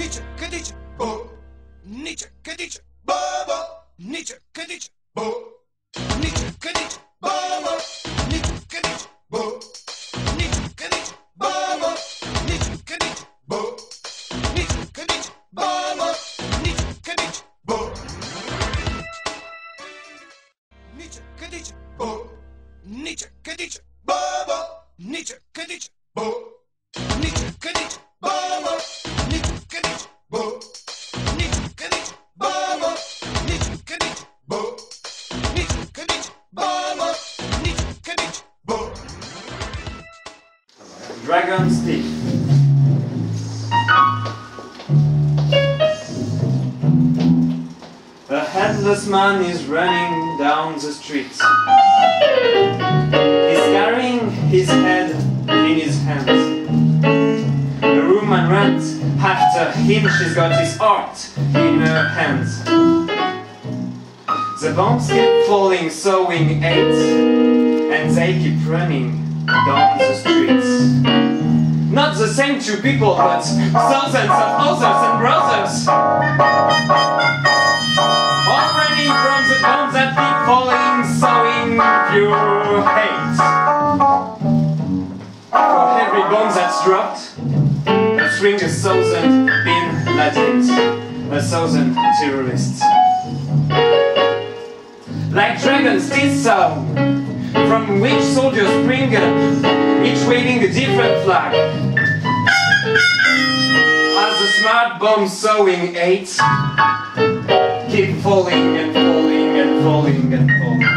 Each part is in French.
Nietzsche, Kadicha, Bo. Nietzsche, Kadicha, Baba. Nietzsche, Kadicha, Bo. Nietzsche, Kadicha, Baba. Nietzsche, Kadicha, Bo. Nietzsche, Kadicha, Baba. Nietzsche, Kadicha, Bo. Nietzsche, Kadicha, Baba. Nietzsche, Kadicha, Bo. Nietzsche, Kadicha, Bo. Nietzsche, Kadicha, Baba. Nietzsche, Kadicha, Bo. Nietzsche, Kadicha, Baba. Nietzsche, Kadicha, Bo. Nietzsche, Kadicha, Baba. Nietzsche, Kadicha, Bo. Nietzsche, Kadicha, Baba. Nietzsche, Kadicha, Bo. Dragon stick. A headless man is running down the street. He's carrying his head in his hands. The woman runs after him, she's got his heart in her hands. The bombs keep falling, sowing hate, and they keep running down the streets. Not the same two people, but thousands of others and brothers, all running from the bombs that keep falling, sowing pure hate. For every bomb that's dropped, swing 1,000 Bin Ladens, 1,000 terrorists. Like dragons this song, from which soldiers spring, each waving a different flag. As the smart bombs sowing hate keep falling and falling and falling and falling.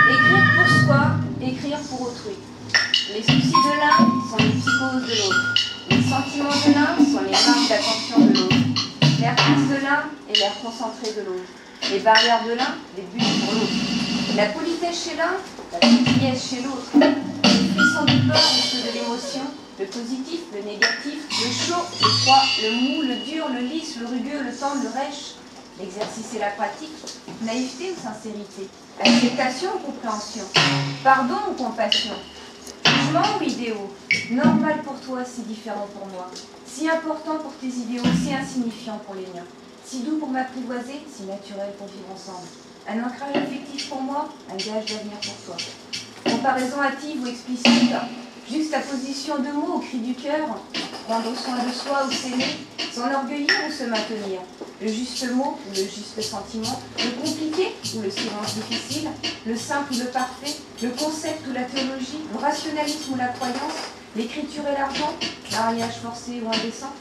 Écrire pour soi, écrire pour autrui. Les soucis de l'un sont les psychoses de l'autre. Les sentiments de l'un sont les marques d'attention de l'autre. L'air fixe de l'un et l'air concentré de l'autre. Les barrières de l'un, les buts pour l'autre. La politesse chez l'un, la gentillesse chez l'autre. Les frissons de peur et ceux de l'émotion. Le positif, le négatif, le chaud, le froid, le mou, le dur, le lisse, le rugueux, le tendre, le rêche. L'exercice et la pratique. Naïveté ou sincérité. Acceptation ou compréhension. Pardon ou compassion. Jugement ou idéaux. Normal pour toi, si différent pour moi. Si important pour tes idéaux, si insignifiant pour les miens. Si doux pour m'apprivoiser, si naturel pour vivre ensemble. Un ancrage affectif pour moi, un gage d'avenir pour toi. Comparaison hâtive ou explicite, juxtaposition de mots au cri du cœur, prendre soin de soi ou s'aimer, s'enorgueillir ou se maintenir, le juste mot ou le juste sentiment, le compliqué ou le silence difficile, le simple ou le parfait, le concept ou la théologie, le rationalisme ou la croyance, l'écriture et l'argent, mariage forcé ou indécent,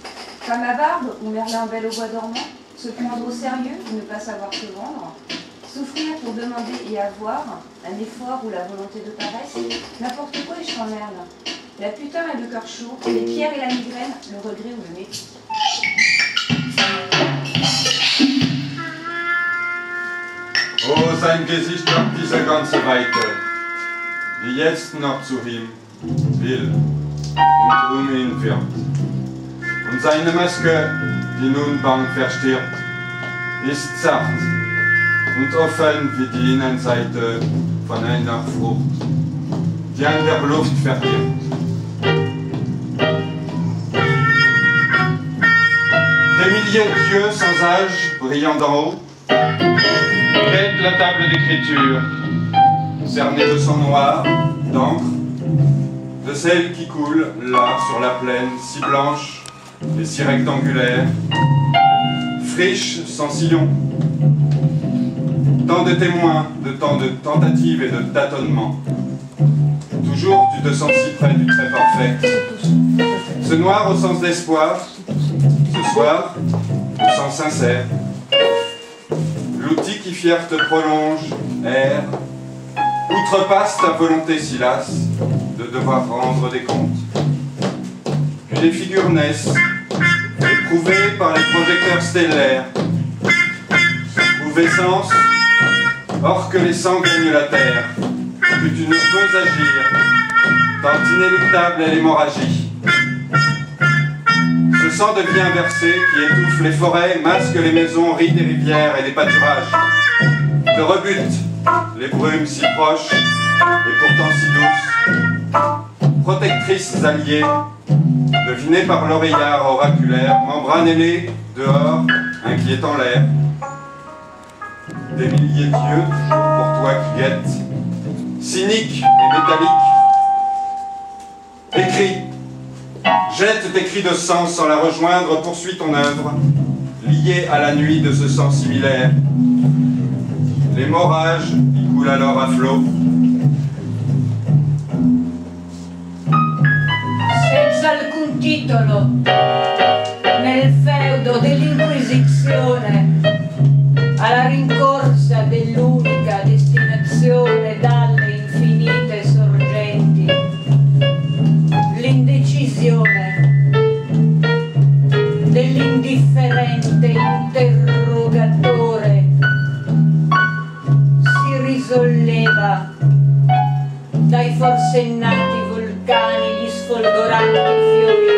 femme à barbe ou merlin belle au bois dormant, se prendre au sérieux ou ne pas savoir se vendre, souffrir pour demander et avoir, un effort ou la volonté de paresse, n'importe quoi et je t'emmerde. La putain et le cœur chaud, les pierres et la migraine, le regret ou le mépris. Oh, sein Gesicht macht diese ganze Weite, die jetzt noch zu ihm will und ihn wird. Und seine Maske, die nun bang verstirbt, ist zart und offen wie die Innenseite von einer Frucht, die an der Luft verdirbt. Des milliers d'yeux sans âge, brillant d'en haut, guettent la table d'écriture, cernée de sang noir, d'encre, de celle qui coule là sur la plaine, si blanche et si rectangulaire, friche sans sillon. Tant de témoins, de tant de tentatives et de tâtonnements. Toujours tu te sens si près du très parfait. Ce noir au sens d'espoir, ce soir, au sens sincère. L'outil qui fier te prolonge, erre, outrepasse ta volonté si lasse de devoir rendre des comptes. Puis les figures naissent, éprouvées par les projecteurs stellaires. Ouvescence, or que les sangs gagnent la terre, que tu ne peux agir, tant inéluctable est l'hémorragie. Ce sang devient versé qui étouffe les forêts, masque les maisons, rit des rivières et des pâturages, te rebute les brumes si proches et pourtant si douces. protectrices alliées, devinées par l'oreillard oraculaire, membrane ailée, dehors, inquiétant l'air. Des milliers d'yeux, toujours pour toi qui guettent, cyniques et métalliques. Écris, jette tes cris de sang sans la rejoindre, poursuis ton œuvre, liée à la nuit de ce sang similaire. L'hémorragie y coule alors à flot. Senza alcun titolo, nel feudo dell'Inquisizione, alla rincorsa dell'unica destinazione dalle infinite sorgenti, l'indecisione dell'indifferente interrogatore si risolleva dai forsennati vulcani, gli sfolgoranti fiori.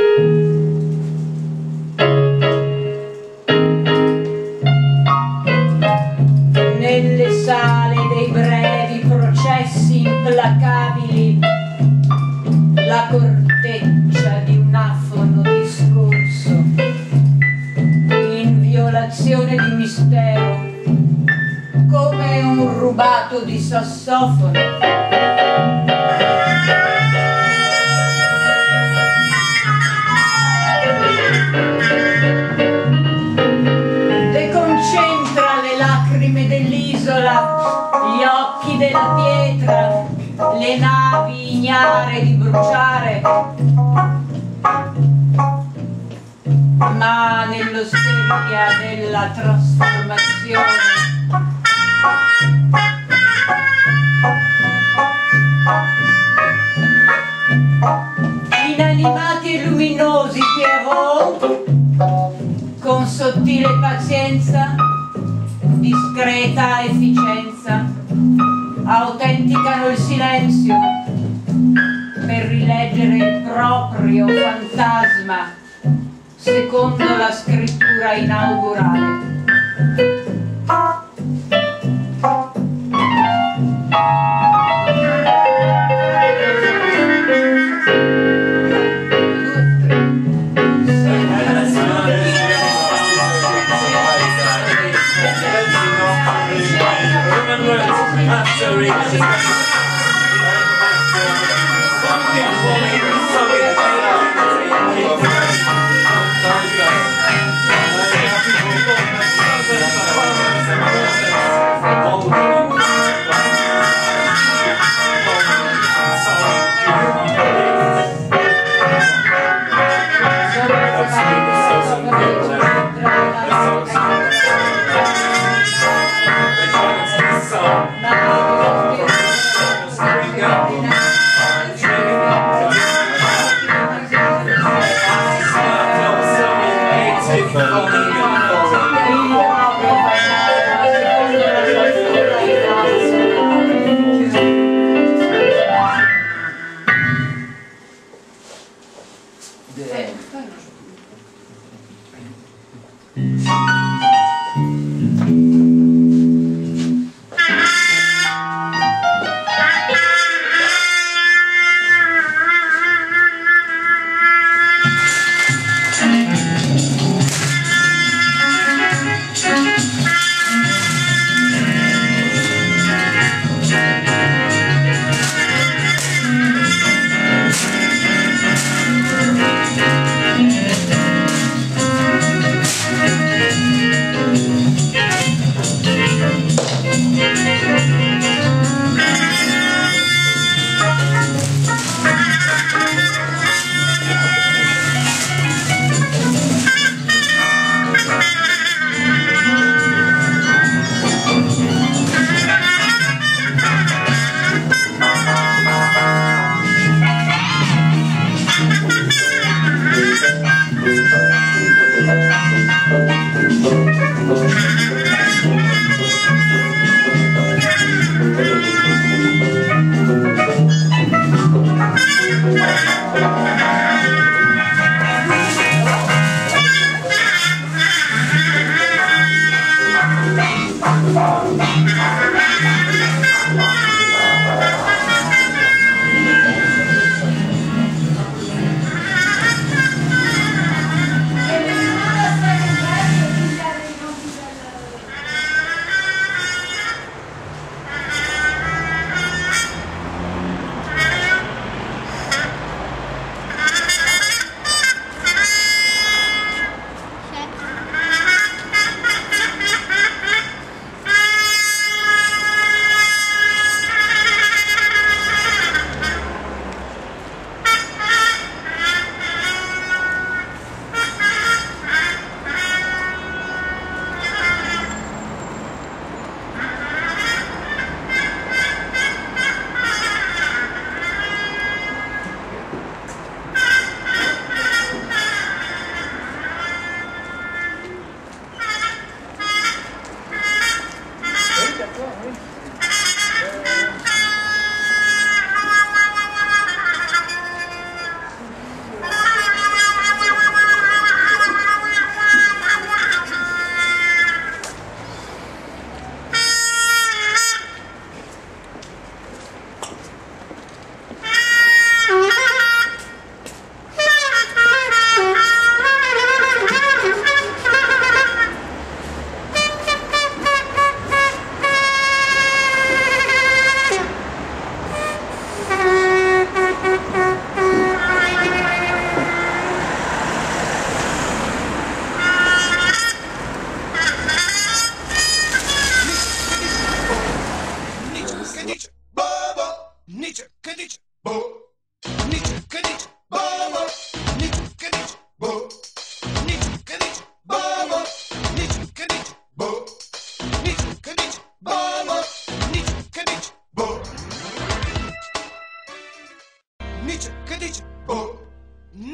Nelle sale dei brevi processi implacabili, la corteccia di un afono discorso, in violazione di mistero, come un rubato di sassofono. Deconcentra le lacrime dell'isola, gli occhi della pietra, le navi ignare di bruciare, ma nell'osteria della trasformazione inanimati e luminosi Pierrot, con sottile pazienza, discreta efficienza, autenticano il silenzio per rileggere il proprio fantasma secondo la scrittura inaugurale.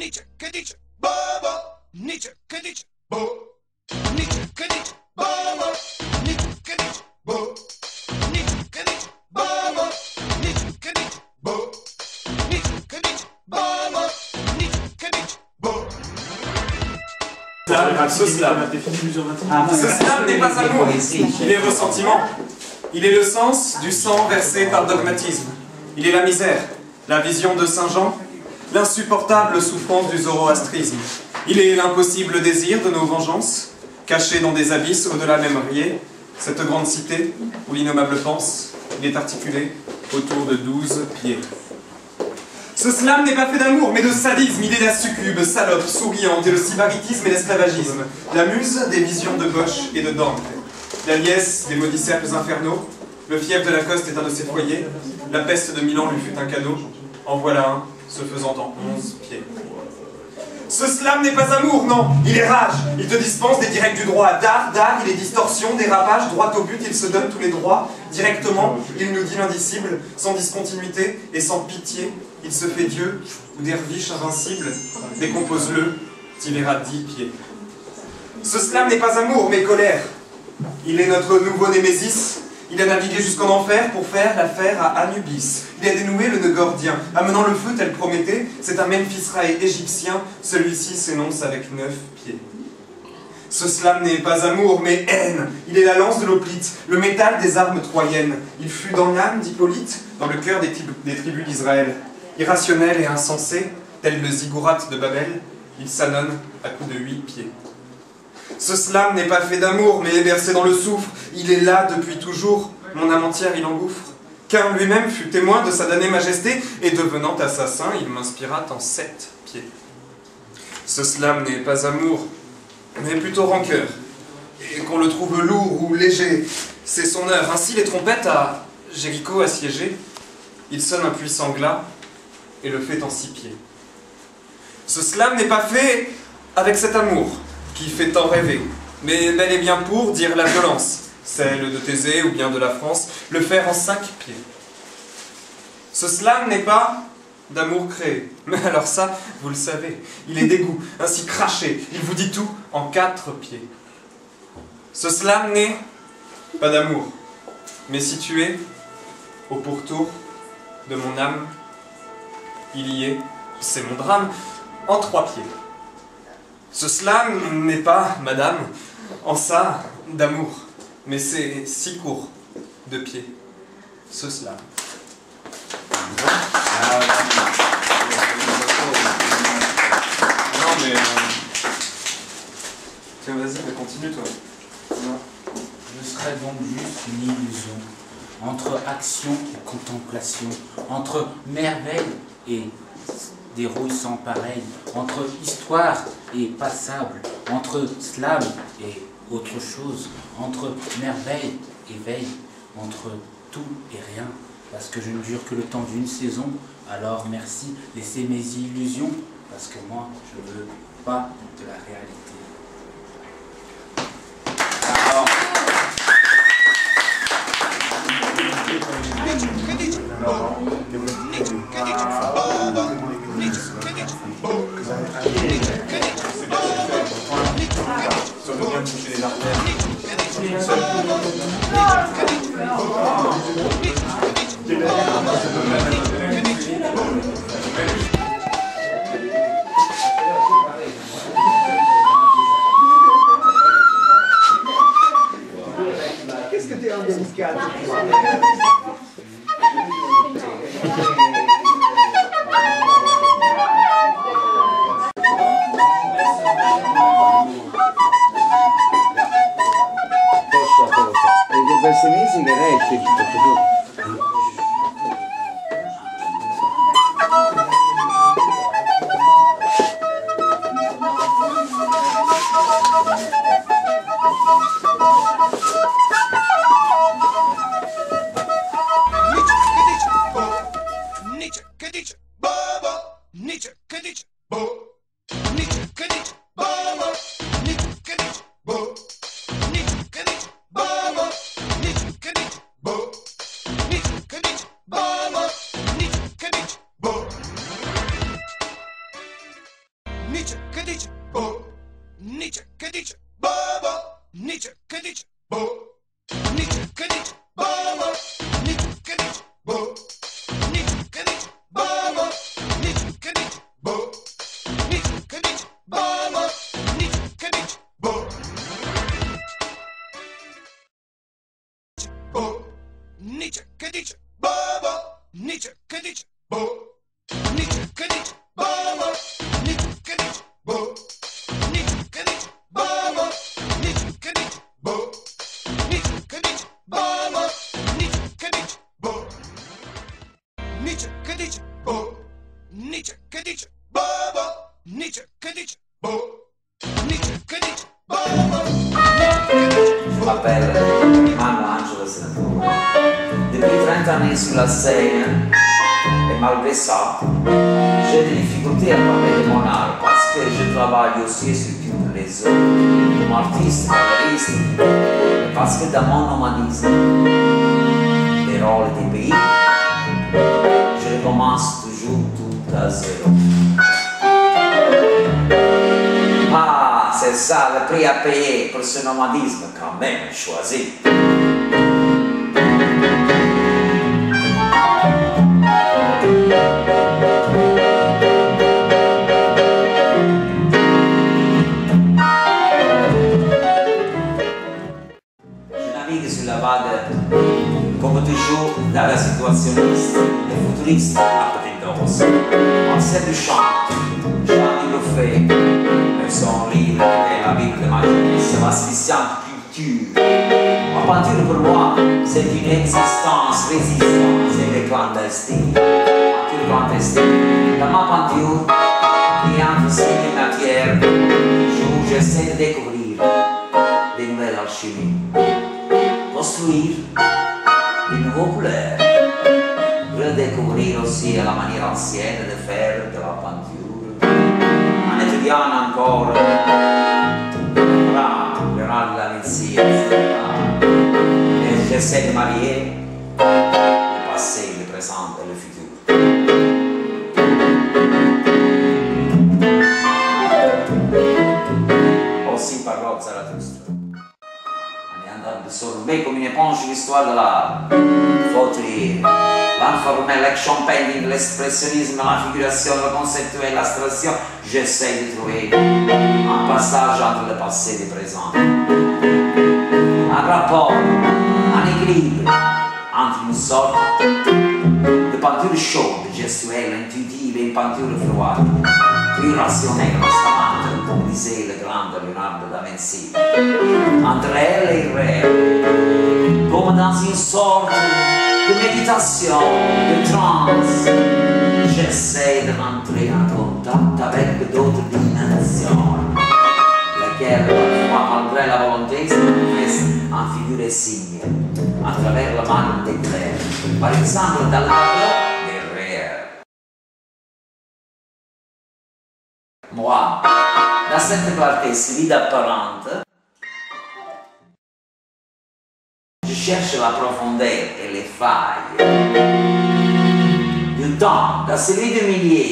Nietzsche, che dice? Bobo, Nietzsche, che dice? Bo, Nietzsche, che dice? Bobo, Nietzsche, che dice? Bo, Nietzsche, che dice? Bobo, Nietzsche, che dice? Bo, Nietzsche, che dice? Bobo, Nietzsche, che dice? Bo. Ce slam n'est pas amour, il est ressentiment. Il est le sens du sang versé par dogmatisme. Il est la misère, la vision de Saint Jean, l'insupportable souffrance du zoroastrisme. Il est l'impossible désir de nos vengeances, caché dans des abysses au-delà même riez. Cette grande cité où l'innommable pense, il est articulé autour de 12 pieds. Ce slam n'est pas fait d'amour, mais de sadisme, idée de la succube, salope, souriante, et le sybaritisme et l'esclavagisme. La muse des visions de Bosch et de Dante. La liesse des maudits cercles infernaux. Le fief de Lacoste est un de ses foyers. La peste de Milan lui fut un cadeau. En voilà un, se faisant en 11 pieds. Ce slam n'est pas amour, non, il est rage. Il te dispense des directs du droit. D'art, il est distorsion, dérapage, droit au but, il se donne tous les droits. Directement, il nous dit l'indicible, sans discontinuité et sans pitié. Il se fait Dieu, ou derviche invincible. Décompose-le, t'y verras 10 pieds. Ce slam n'est pas amour, mais colère. Il est notre nouveau Némésis. Il a navigué jusqu'en enfer pour faire l'affaire à Anubis. Il a dénoué le nœud gordien, amenant le feu tel Prométhée. C'est un Memphis Rae égyptien, celui-ci s'énonce avec 9 pieds. Ce slam n'est pas amour, mais haine. Il est la lance de l'hoplite, le métal des armes troyennes. Il fut dans l'âme d'Hippolyte, dans le cœur des tribus d'Israël. Irrationnel et insensé, tel le ziggurat de Babel, il s'annonce à coups de 8 pieds. Ce slam n'est pas fait d'amour, mais est bercé dans le soufre. Il est là depuis toujours, mon âme entière il engouffre. Cain lui-même fut témoin de sa damnée majesté, et devenant assassin, il m'inspira en 7 pieds. Ce slam n'est pas amour, mais plutôt rancœur. Et qu'on le trouve lourd ou léger, c'est son heure. Ainsi les trompettes à Jéricho assiégé, il sonne un puissant glas, et le fait en 6 pieds. Ce slam n'est pas fait avec cet amour, qui fait tant rêver, mais bel et bien pour dire la violence, celle de Thésée ou bien de la France, le faire en 5 pieds. Ce slam n'est pas d'amour créé, mais alors ça, vous le savez, il est d'égout, ainsi craché, il vous dit tout en 4 pieds. Ce slam n'est pas d'amour, mais situé au pourtour de mon âme, il y est, c'est mon drame, en 3 pieds. Ce slam n'est pas, madame, en ça, d'amour, mais c'est si court de pied, ce slam. Non mais... Tiens, vas-y, continue toi. Je serais donc juste une illusion, entre action et contemplation, entre merveille et dérouille sans pareil, entre histoire et passable, entre slam et autre chose, entre merveille et veille, entre tout et rien, parce que je ne dure que le temps d'une saison, alors merci, laissez mes illusions, parce que moi, je ne veux pas de la réalité. Alors, Qu'est-ce que t'es un délicat? Questi mesi che lei è Nietzsche, che dice? Boh. Nietzsche, che dice? Boh, boh. Nietzsche, che dice? Boh. Nietzsche, che dice? Boh, boh. Nietzsche, che dice? Boh. Nietzsche, che dice? Boh, boh. Nietzsche, che dice? Boh. Nietzsche, che dice? Boh, boh. Nietzsche, che dice? Boh. Boh. Nietzsche, che dice? Boh, boh. Nietzsche, che dice? Boh. Nietzsche, che dice? Boh, boh. Nietzsche, che dice? Boh. Nietzsche, che dice? Boh, boh. Nietzsche, che dice? Boh. Nietzsche, che dice? Boh, boh. Nietzsche, che dice? Boh. Nietzsche, che dice? Boh. Nietzsche, che dice? Boh, boh. Nietzsche, che dice? Boh. Nietzsche, che dice? Boh, boh. Je m'appelle Mano Angelo Senatore. Depuis 30 années sur la scène, et malgré ça, j'ai des difficultés à parler de mon art parce que je travaille aussi sur toutes les autres, comme artiste, galeriste, et parce que dans mon nomadisme, les rôles des pays, je recommence toujours tout à zéro. Ah, c'est ça le prix à payer pour ce nomadisme quand même choisi. Je navigue sur la vague, comme toujours, dans la situationniste et futuriste à petite dose. En cette chante, Jean le fait, le son libre et la Bible de ma jeunesse, ma spéciale culture. Ma peinture pour moi, c'est une existence, résistance et clandestine. Peinture clandestine. Dans ma peinture, il y a entre ces matières où j'essaie de découvrir des nouvelles alchimies, construire de nouveaux couleurs, redécouvrir aussi la manière ancienne de faire de la peinture. En étudiant encore l'art de la médecine, et j'essaie de marier le passé, le présent et le futur. Aussi parlò Zarathustra. Absorbé comme une éponge l'histoire de l'art. Faut lire l'informel, l'action painting, l'expressionnisme, la figuration, le conceptuel, l'abstraction. J'essaie de trouver un passage entre le passé et le présent. Un rapport, un équilibre entre une sorte de peinture chaude, gestuelle, intuitive et une peinture froide, plus rationnelle, stamante, comme disait le grand Leonardo da Vinci. Entre elle et réel, comme dans une sorte de méditation, de trance, j'essaie de rentrer en contact avec d'autres dimensions, lesquelles, parfois, malgré la volonté, se manifestent en figure et signe, à travers la marbre d'éclair. Par exemple, dans le tableau des réels. Moi, dans cette partie solide apparente, je cherche la profondeur et les failles du temps, dans celui du milieu,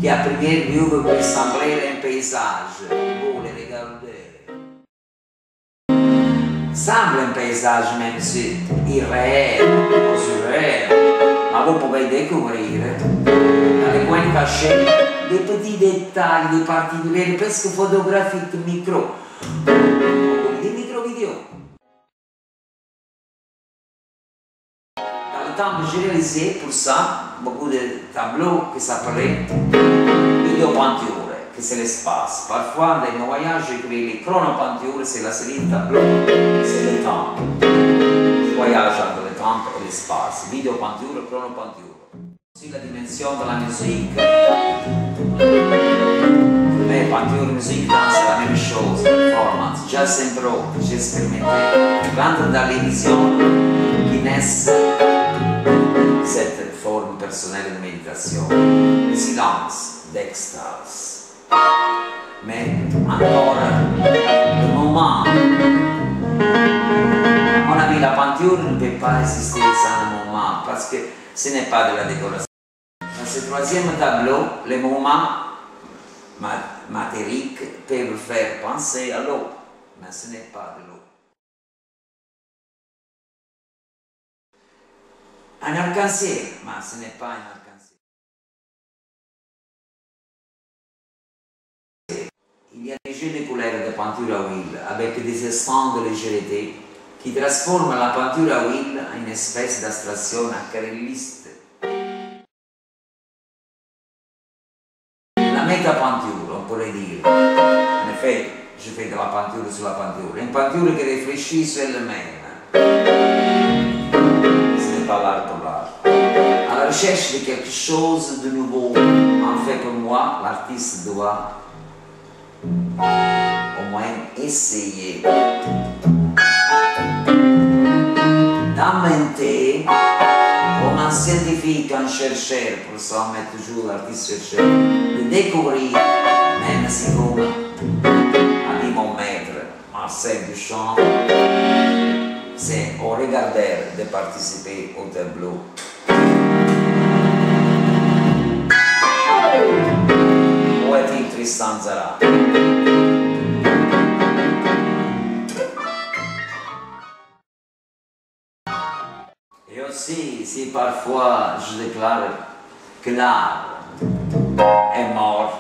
qui à première vue peut sembler un paysage, beau le regarder. Semble un paysage même si irréel ou surréel, ma vous pouvez découvrir dans les coins cachés des petits détails, des particuliers presque photographiques micro, comme des micro-vidéos. Dans le temps, j'ai réalisé pour ça beaucoup de tableaux qui s'appelaient vidéopeinture, que c'est l'espace. Parfois, dans nos voyages, j'écris les chronopeintures, c'est la série de tableaux, c'est le temps. Je voyage entre le temps et l'espace. Vidéopeinture, chronopeinture. Aussi la dimension de la musique. Mais peinture, musique, danse, c'est la même chose. Performance, jazz impro, j'ai expérimenté. Rentre dans les visions qui naissent cette forme personnelle de méditation, de silence, d'extase. Mais encore, le moment. Mon ami, la peinture ne peut pas exister sans le moment parce que ce n'est pas de la décoration. Dans ce troisième tableau, le moment m'a matériques peuvent faire penser à l'eau, mais ce n'est pas de l'eau. Un arc-en-ciel, mais ce n'est pas un arc-en-ciel. Il y a des jeux de couleurs de peinture à huile avec des instants de légèreté qui transforment la peinture à huile en une espèce d'abstraction aquarelliste. La métapeinture, on pourrait dire. En effet, je fais de la peinture sur la peinture. Une peinture qui réfléchit sur elle-même. Ce n'est pas l'art pour l'art. À la recherche de quelque chose de nouveau. En fait, pour moi, l'artiste doit au moins essayer d'inventer, comme un scientifique, un chercheur, pour ça on met toujours l'artiste chercheur, de découvrir, même si comme a dit mon maître Marcel Duchamp, c'est au regardeur de participer au tableau. Où est-il Tristan Tzara? Et aussi, si parfois je déclare que l'art est mort,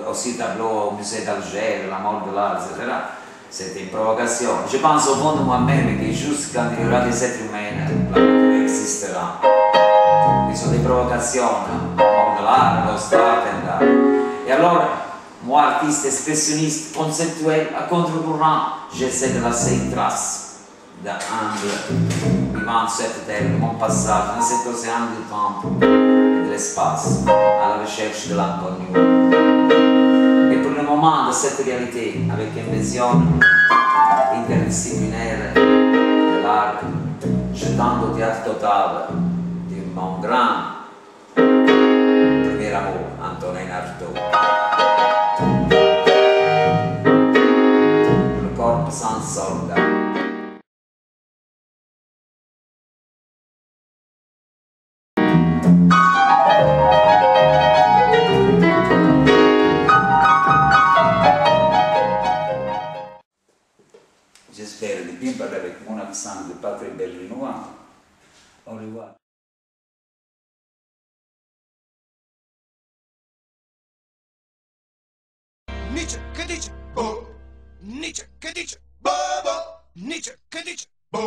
aussi tableau au musée d'Alger, la mort de l'art, etc., c'est une provocation. Je pense au fond de moi-même que juste quand il y aura des êtres humains, la nature existera. Ce sont des provocations, la mort de l'art, lo Stratenda. Et alors, moi, artiste expressionniste, conceptuel, à contre-courant, j'essaie de laisser une trace d'un vivant cette terre, de mon passage, dans cet océan du temps et de l'espace, à la recherche de l'inconnu. Et pour le moment de cette réalité, avec une vision interdisciplinaire de l'art, je tente au théâtre total de mon grand premier amour, Antonin Artaud. Le corps sans soldat. J'espère de bien parler avec mon accent de pas très berlinois. Au revoir. Nietzsche, Kadicha, bo. Nietzsche, Kadicha, bobo. Nietzsche, Kadicha, bo.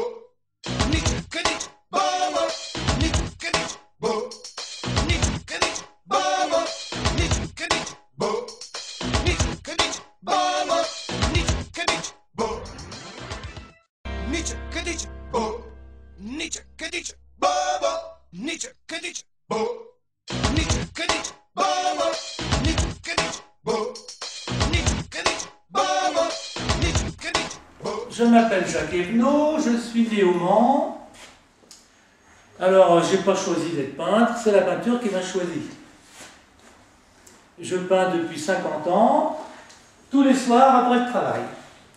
Nietzsche, Kadicha, bobo. Nietzsche, Kadicha, bo. Nietzsche, Kadicha, bobo. Nietzsche, Kadicha, bo. Nietzsche, Kadicha, bobo. Nietzsche, Kadicha, bo. Nietzsche, Kadicha, bo. Nietzsche, Kadicha, bobo. Nietzsche, Kadicha, bo. Nietzsche, Kadicha, bobo. Nietzsche, Kadicha, bo. Je m'appelle Jacques Evenot, je suis né au Mans. Alors, j'ai pas choisi d'être peintre, c'est la peinture qui m'a choisi. Je peins depuis 50 ans, tous les soirs après le travail.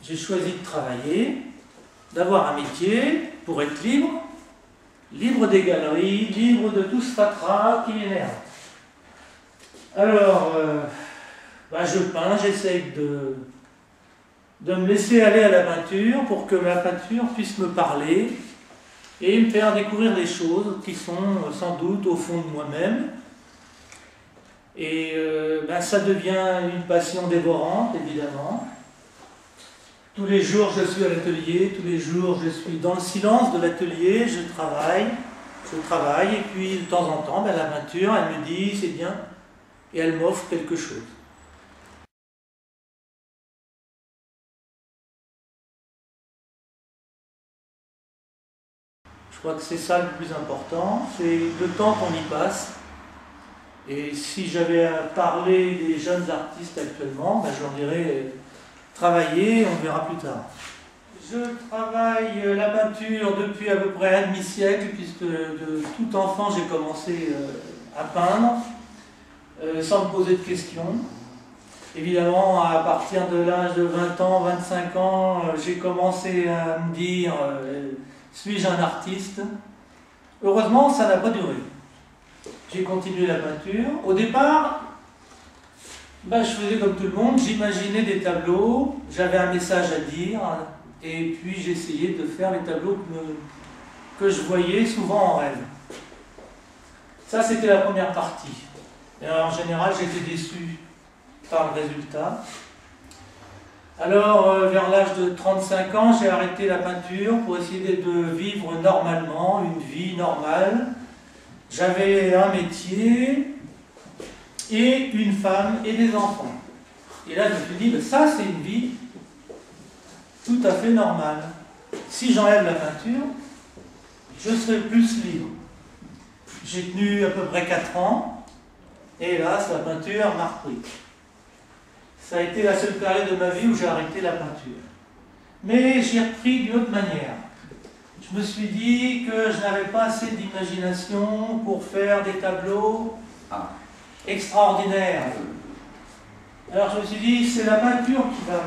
J'ai choisi de travailler, d'avoir un métier pour être libre, libre des galeries, libre de tout ce fatras qui m'énerve. Alors, je peins, j'essaye de me laisser aller à la peinture pour que ma peinture puisse me parler et me faire découvrir des choses qui sont sans doute au fond de moi-même. Et ça devient une passion dévorante, évidemment. Tous les jours, je suis à l'atelier, tous les jours, je suis dans le silence de l'atelier, je travaille, et puis de temps en temps, la peinture, elle me dit, c'est bien, et elle m'offre quelque chose. Je crois que c'est ça le plus important, c'est le temps qu'on y passe. Et si j'avais à parler des jeunes artistes actuellement, je leur dirais travailler, on verra plus tard. Je travaille la peinture depuis à peu près un demi-siècle, puisque de tout enfant j'ai commencé à peindre, sans me poser de questions. Évidemment, à partir de l'âge de 20 ans, 25 ans, j'ai commencé à me dire suis-je un artiste? Heureusement, ça n'a pas duré. J'ai continué la peinture. Au départ, Ben, je faisais comme tout le monde, j'imaginais des tableaux, j'avais un message à dire, et puis j'essayais de faire les tableaux que je voyais souvent en rêve. Ça, c'était la première partie. Et en général, j'étais déçu par le résultat. Alors, vers l'âge de 35 ans, j'ai arrêté la peinture pour essayer de vivre normalement, une vie normale. J'avais un métier et une femme et des enfants. Et là, je me suis dit, ben, ça, c'est une vie tout à fait normale. Si j'enlève la peinture, je serai plus libre. J'ai tenu à peu près 4 ans, et hélas, la peinture m'a repris. Ça a été la seule période de ma vie où j'ai arrêté la peinture. Mais j'ai repris d'une autre manière. Je me suis dit que je n'avais pas assez d'imagination pour faire des tableaux extraordinaires. Alors je me suis dit, c'est la peinture qui va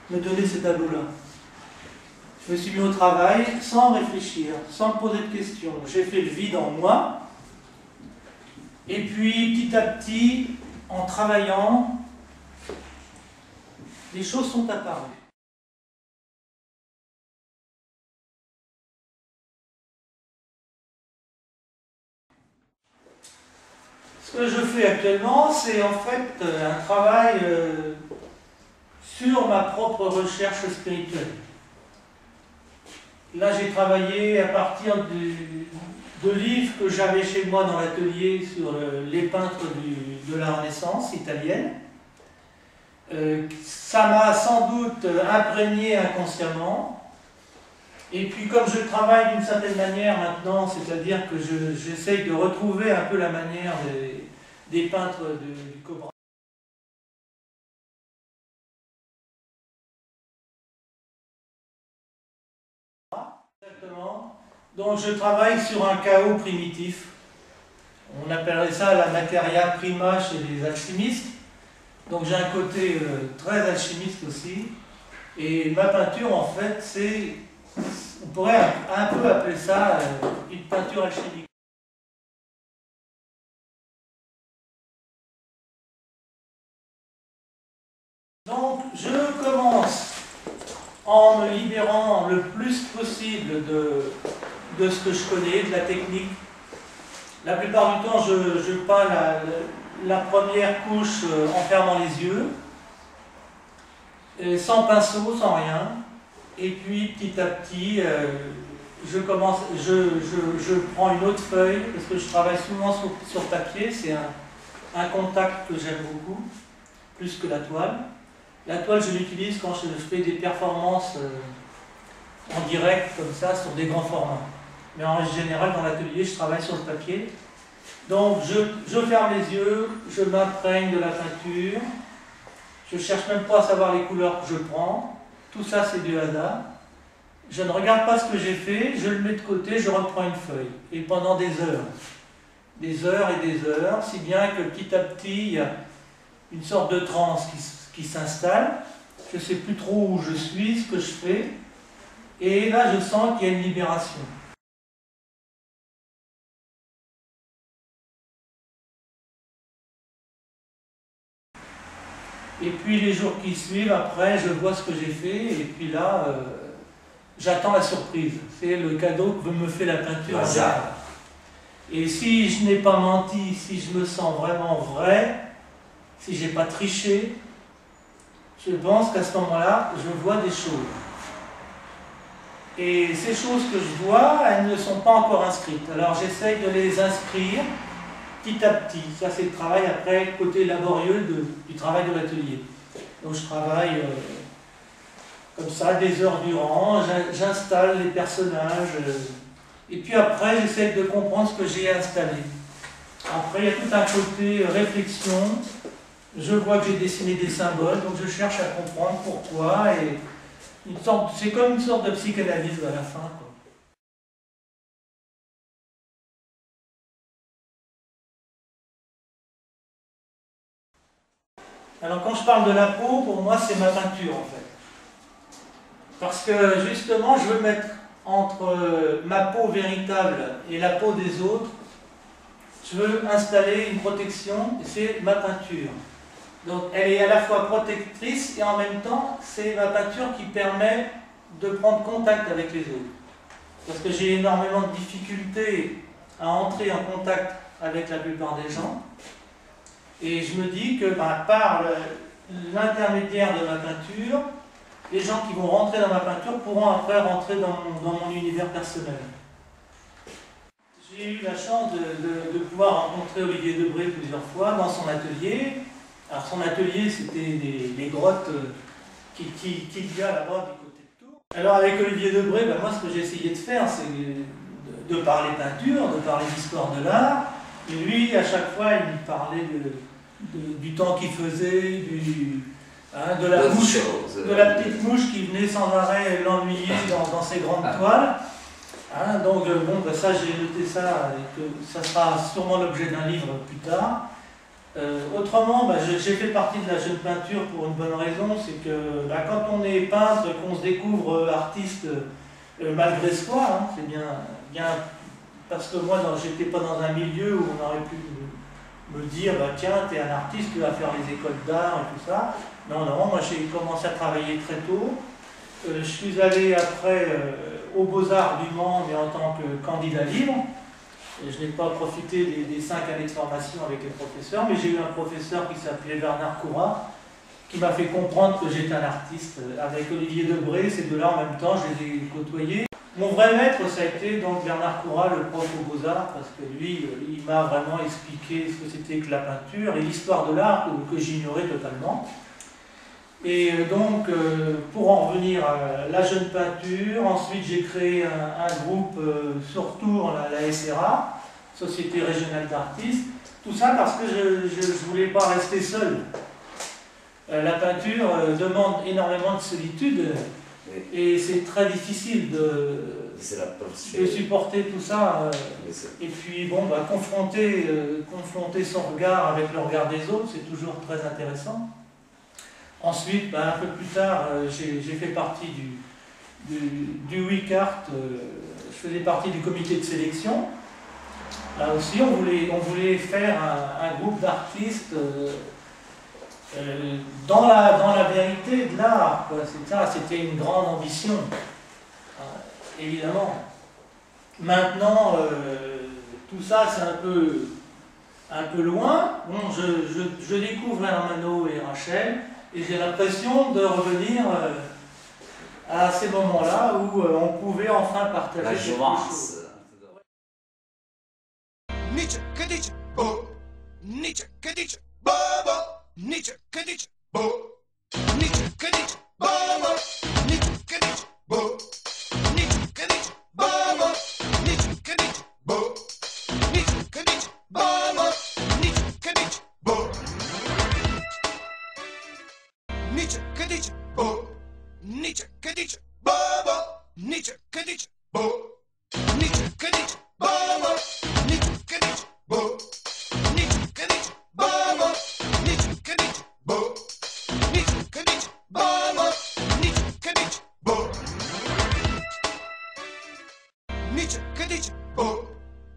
me donner ces tableaux-là. Je me suis mis au travail sans réfléchir, sans me poser de questions. J'ai fait le vide en moi. Et puis petit à petit, en travaillant, les choses sont apparues. Ce que je fais actuellement, c'est en fait un travail sur ma propre recherche spirituelle. Là, j'ai travaillé à partir de livres que j'avais chez moi dans l'atelier sur les peintres de la Renaissance italienne. Ça m'a sans doute imprégné inconsciemment. Et puis comme je travaille d'une certaine manière maintenant, c'est-à-dire que j'essaye de retrouver un peu la manière des peintres du Cobra. Exactement. Donc je travaille sur un chaos primitif. On appellerait ça la materia prima chez les alchimistes. Donc j'ai un côté très alchimiste aussi. Et ma peinture, en fait, c'est, on pourrait un peu appeler ça une peinture alchimique. Donc je commence en me libérant le plus possible de ce que je connais, de la technique. La plupart du temps, je peins la première couche en fermant les yeux, sans pinceau, sans rien. Et puis petit à petit, je prends une autre feuille, parce que je travaille souvent sur papier, c'est un contact que j'aime beaucoup, plus que la toile. La toile, je l'utilise quand je fais des performances en direct, comme ça, sur des grands formats. Mais en général, dans l'atelier, je travaille sur le papier. Donc, je ferme les yeux, je m'imprègne de la peinture, je ne cherche même pas à savoir les couleurs que je prends. Tout ça, c'est du hasard. Je ne regarde pas ce que j'ai fait, je le mets de côté, je reprends une feuille. Et pendant des heures et des heures, si bien que petit à petit, il y a une sorte de transe qui s'installe. Je ne sais plus trop où je suis, ce que je fais. Et là, je sens qu'il y a une libération. Et puis les jours qui suivent, après, je vois ce que j'ai fait, et puis là, j'attends la surprise. C'est le cadeau que me fait la peinture. Et si je n'ai pas menti, si je me sens vraiment vrai, si je n'ai pas triché, je pense qu'à ce moment-là, je vois des choses. Et ces choses que je vois, elles ne sont pas encore inscrites. Alors j'essaye de les inscrire petit à petit. Ça, c'est le travail après, côté laborieux du travail de l'atelier. Donc je travaille comme ça, des heures durant, j'installe les personnages, et puis après, j'essaie de comprendre ce que j'ai installé. Après, il y a tout un côté réflexion. Je vois que j'ai dessiné des symboles, donc je cherche à comprendre pourquoi, et c'est comme une sorte de psychanalyse à la fin, quoi. Alors quand je parle de la peau, pour moi c'est ma peinture en fait. Parce que justement je veux mettre entre ma peau véritable et la peau des autres, je veux installer une protection, et c'est ma peinture. Donc elle est à la fois protectrice et en même temps, c'est ma peinture qui permet de prendre contact avec les autres. Parce que j'ai énormément de difficultés à entrer en contact avec la plupart des gens. Et je me dis que par l'intermédiaire de ma peinture, les gens qui vont rentrer dans ma peinture pourront après rentrer dans mon univers personnel. J'ai eu la chance de pouvoir rencontrer Olivier Debré plusieurs fois dans son atelier. Alors son atelier, c'était les grottes qu'il y a là-bas du côté de Tours. Alors avec Olivier Debré, moi ce que j'ai essayé de faire, c'est de parler peinture, de parler d'histoire de l'art. Et lui, à chaque fois, il me parlait du temps qu'il faisait, de la petite mouche qui venait sans arrêt l'ennuyer dans ses grandes toiles. Donc ça, j'ai noté ça, et que ça sera sûrement l'objet d'un livre plus tard. Autrement, j'ai fait partie de la jeune peinture pour une bonne raison, c'est que quand on est peintre, qu'on se découvre artiste malgré soi, c'est bien parce que moi j'étais pas dans un milieu où on aurait pu me dire tiens, tu es un artiste, tu vas faire les écoles d'art et tout ça. Non, moi j'ai commencé à travailler très tôt. Je suis allé après aux Beaux-Arts du Mans, mais en tant que candidat libre. Et je n'ai pas profité des 5 années de formation avec les professeurs, mais j'ai eu un professeur qui s'appelait Bernard Courat, qui m'a fait comprendre que j'étais un artiste. Avec Olivier Debré, ces deux-là en même temps, je les ai côtoyés. Mon vrai maître, ça a été donc Bernard Courat, le prof aux Beaux-Arts, parce que lui, il m'a vraiment expliqué ce que c'était que la peinture et l'histoire de l'art que j'ignorais totalement. Et donc, pour en revenir à la jeune peinture, ensuite j'ai créé un groupe sur Tours, la SRA, Société Régionale d'Artistes. Tout ça parce que je ne voulais pas rester seul. La peinture demande énormément de solitude et c'est très difficile de supporter tout ça. Et puis, confronter son regard avec le regard des autres, c'est toujours très intéressant. Ensuite, un peu plus tard, j'ai fait partie du WICART, je faisais partie du comité de sélection. Là aussi, on voulait faire un groupe d'artistes dans la vérité de l'art. C'était une grande ambition, évidemment. Maintenant, tout ça, c'est un peu loin. Bon, je découvre Hermano et Rachel. Et j'ai l'impression de revenir à ces moments-là où on pouvait enfin partager la jouvence. Nietzsche, que dice, bo. Nietzsche, que dice, bobo. Nietzsche, que dice, bo. Nietzsche, que dice, bobo. Nietzsche, que dice, bo. Nietzsche, que dice, bobo. Nietzsche, que dice, bo. Nietzsche, que dice, bobo. Nietzsche, que dice, bo. Nietzsche, che dice, bo. Nietzsche, che dice, bobo. Nietzsche, che dice, bo. Nietzsche, che dice, bobo. Nietzsche, che dice, bo. Nietzsche, che dice, bobo. Nietzsche, che dice, bo. Nietzsche, che dice, bobo. Nietzsche, che dice, bo. Nietzsche, che dice, bo.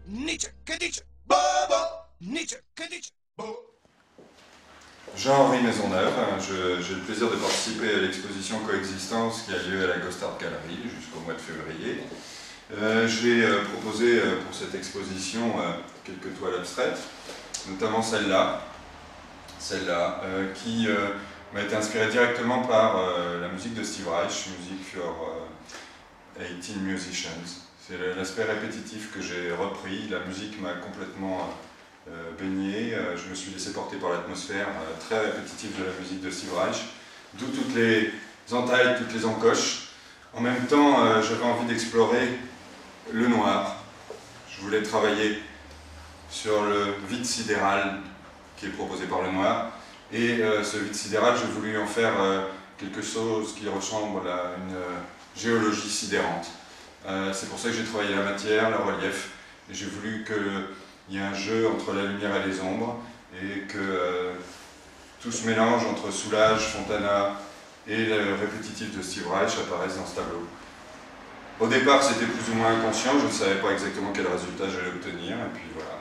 Nietzsche, che dice, bobo. Nietzsche, che dice, bo. Jean-Henri Maisonneuve, j'ai le plaisir de participer à l'exposition Coexistence qui a lieu à la Ghost Art Gallery jusqu'au mois de février. J'ai proposé pour cette exposition quelques toiles abstraites, notamment celle-là, qui m'a été inspirée directement par la musique de Steve Reich, Music for 18 Musicians. C'est l'aspect répétitif que j'ai repris, la musique m'a complètement baigné, je me suis laissé porter par l'atmosphère très répétitive de la musique de Steve Reich, d'où toutes les entailles, toutes les encoches. En même temps, j'avais envie d'explorer le noir. Je voulais travailler sur le vide sidéral qui est proposé par le noir. Et ce vide sidéral, j'ai voulu en faire quelque chose qui ressemble à une géologie sidérante. C'est pour ça que j'ai travaillé la matière, le relief, et j'ai voulu qu'il y ait un jeu entre la lumière et les ombres, et que tout ce mélange entre Soulages, Fontana et le répétitif de Steve Reich apparaisse dans ce tableau. Au départ, c'était plus ou moins inconscient, je ne savais pas exactement quel résultat j'allais obtenir, et puis voilà.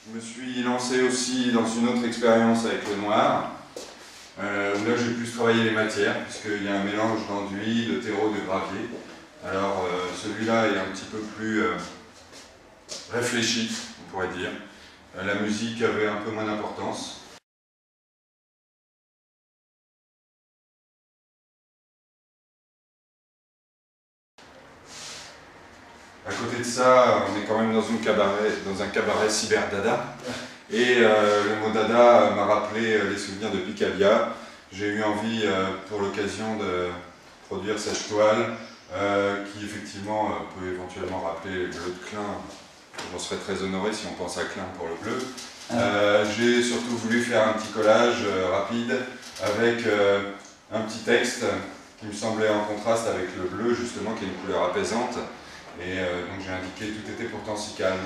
Je me suis lancé aussi dans une autre expérience avec le noir, où là j'ai plus travaillé les matières, puisqu'il y a un mélange d'enduit, de terreau, de gravier. Alors celui-là est un petit peu plus réfléchi, on pourrait dire. La musique avait un peu moins d'importance. À côté de ça, on est quand même dans un cabaret cyber-dada. Et le mot dada m'a rappelé les souvenirs de Picabia. J'ai eu envie, pour l'occasion, de produire cette toile, qui effectivement peut éventuellement rappeler le bleu de Klein. J'en serais très honoré si on pense à Klein pour le bleu. J'ai surtout voulu faire un petit collage rapide avec un petit texte qui me semblait en contraste avec le bleu, justement, qui est une couleur apaisante. Et donc j'ai indiqué « tout était pourtant si calme ».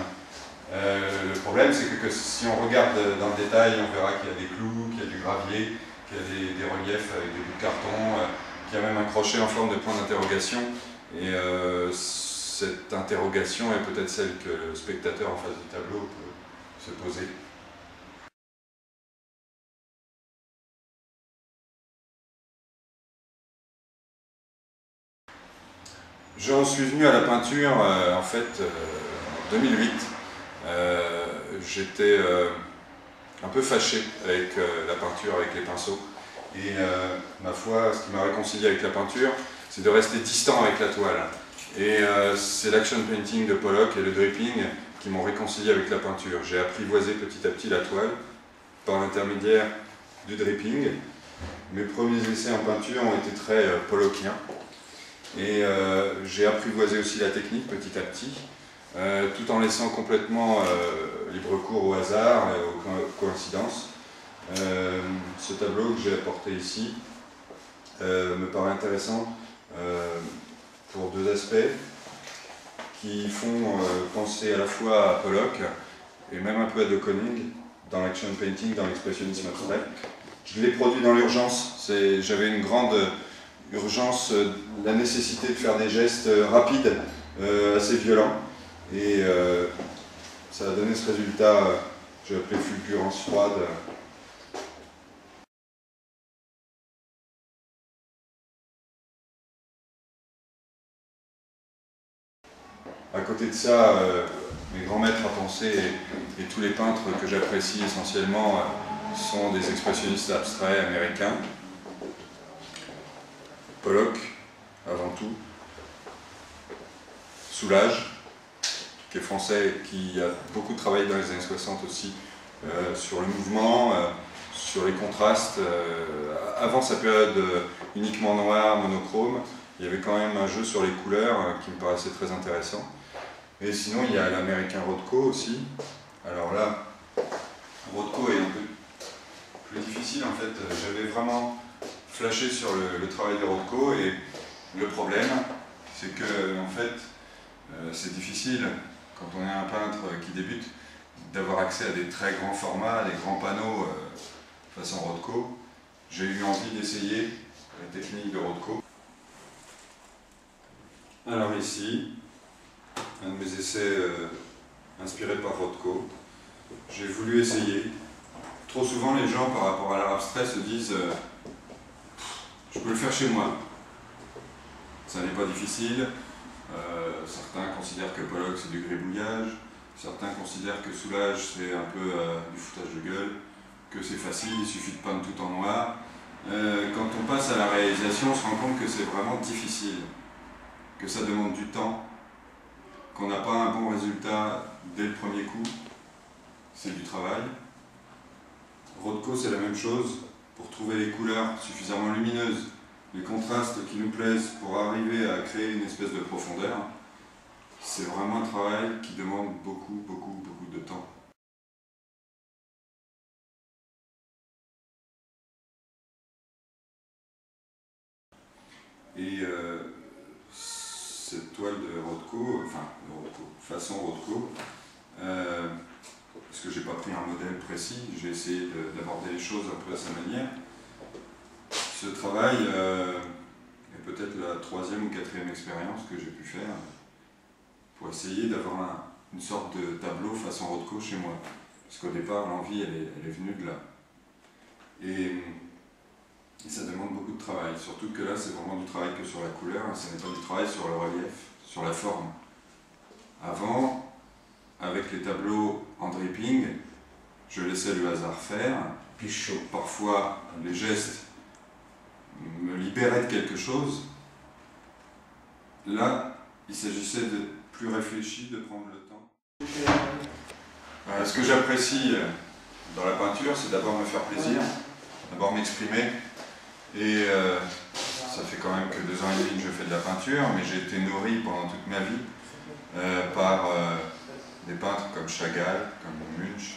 Le problème, c'est que si on regarde dans le détail, on verra qu'il y a des clous, qu'il y a du gravier, qu'il y a des reliefs avec des bouts de carton, qu'il y a même un crochet en forme de point d'interrogation. Et cette interrogation est peut-être celle que le spectateur en face du tableau peut se poser. J'en suis venu à la peinture en fait en 2008. J'étais un peu fâché avec la peinture, avec les pinceaux. Et ma foi, ce qui m'a réconcilié avec la peinture, c'est de rester distant avec la toile. Et c'est l'action painting de Pollock et le dripping qui m'ont réconcilié avec la peinture. J'ai apprivoisé petit à petit la toile par l'intermédiaire du dripping. Mes premiers essais en peinture ont été très pollockiens. Et j'ai apprivoisé aussi la technique petit à petit, tout en laissant complètement libre cours au hasard et aux coïncidences. Ce tableau que j'ai apporté ici me paraît intéressant pour deux aspects qui font penser à la fois à Pollock et même un peu à De Kooning dans l'action painting, dans l'expressionnisme abstrait. Je l'ai produit dans l'urgence, j'avais une grande urgence, la nécessité de faire des gestes rapides, assez violents, et ça a donné ce résultat, j'ai appelé fulgurance froide. À côté de ça, mes grands maîtres à penser et tous les peintres que j'apprécie essentiellement sont des expressionnistes abstraits américains. Pollock, avant tout, Soulages, qui est français et qui a beaucoup travaillé dans les années 60 aussi sur le mouvement, sur les contrastes. Avant sa période uniquement noire, monochrome, il y avait quand même un jeu sur les couleurs qui me paraissait très intéressant. Et sinon, il y a l'américain Rothko aussi. Alors là, Rothko est un peu plus difficile en fait. J'avais vraiment flashé sur le travail de Rothko et le problème, c'est que en fait, c'est difficile quand on est un peintre qui débute d'avoir accès à des très grands formats, des grands panneaux façon Rothko. J'ai eu envie d'essayer la technique de Rothko. Alors ici, un de mes essais inspirés par Rothko. J'ai voulu essayer. Trop souvent, les gens, par rapport à l'art abstrait, se disent je peux le faire chez moi. Ça n'est pas difficile. Certains considèrent que Pollock c'est du gribouillage. Certains considèrent que Soulages c'est un peu du foutage de gueule. Que c'est facile, il suffit de peindre tout en noir. Quand on passe à la réalisation, on se rend compte que c'est vraiment difficile. Que ça demande du temps. Qu'on n'a pas un bon résultat dès le premier coup. C'est du travail. Rothko c'est la même chose. Pour trouver les couleurs suffisamment lumineuses, les contrastes qui nous plaisent pour arriver à créer une espèce de profondeur, c'est vraiment un travail qui demande beaucoup de temps. Et cette toile de Rothko, façon Rothko, parce que j'ai pas pris un modèle précis, j'ai essayé d'aborder les choses un peu à sa manière. Ce travail est peut-être la 3e ou 4e expérience que j'ai pu faire pour essayer d'avoir une sorte de tableau façon Rothko chez moi. Parce qu'au départ, l'envie, elle est venue de là. Et ça demande beaucoup de travail, surtout que là, c'est vraiment du travail que sur la couleur, et ce n'est pas du travail sur le relief, sur la forme. Avant, avec les tableaux en dripping, je laissais le hasard faire, puis parfois les gestes me libéraient de quelque chose. Là, il s'agissait de plus réfléchi, de prendre le temps. Ce que j'apprécie dans la peinture, c'est d'abord me faire plaisir, d'abord m'exprimer. Et ça fait quand même que 2 ans et demi que je fais de la peinture, mais j'ai été nourri pendant toute ma vie par des peintres comme Chagall, comme Munch,